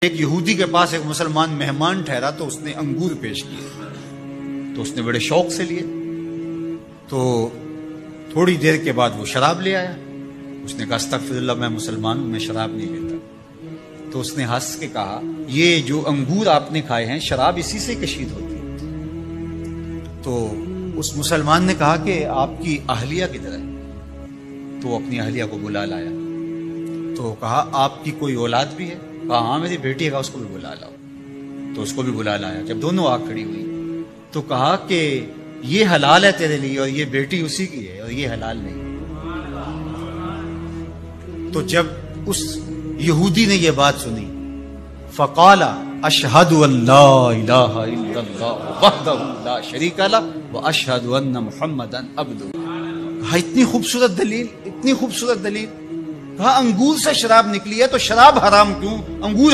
ایک یہودی کے پاس ایک مسلمان مہمان ٹھہرا تو اس نے انگور پیش کیے تو اس نے بڑے شوق سے لیے. تو تھوڑی دیر کے بعد وہ شراب لے آیا. اس نے کہا استغفر اللہ، میں مسلمان ہوں، میں شراب نہیں لیتا. تو اس نے ہنس کے کہا یہ جو انگور آپ نے کھائے ہیں شراب اسی سے کشید ہوتی ہے. تو اس مسلمان نے کہا کہ آپ کی اہلیہ کدھر ہے؟ تو وہ اپنی اہلیہ کو بلا لایا. تو کہا آپ کی کوئی اولاد بھی ہے؟ کہا ہاں میری بیٹی ہے. کہا اس کو بھی بلا لاؤ. تو اس کو بھی بلا لایا. جب دونوں آ کھڑی ہوئی تو کہا کہ یہ حلال ہے تیرے لیے اور یہ بیٹی اسی کی ہے اور یہ حلال نہیں. تو جب اس یہودی نے یہ بات سنی فقال اشہد ان لا الہ الا اللہ وحدہ لا شریک لہ واشہد ان محمدا عبدہ. کہا اتنی خوبصورت دلیل، اتنی خوبصورت دلیل. کہا انگور سے شراب نکلی ہے تو شراب حرام کیوں؟ انگور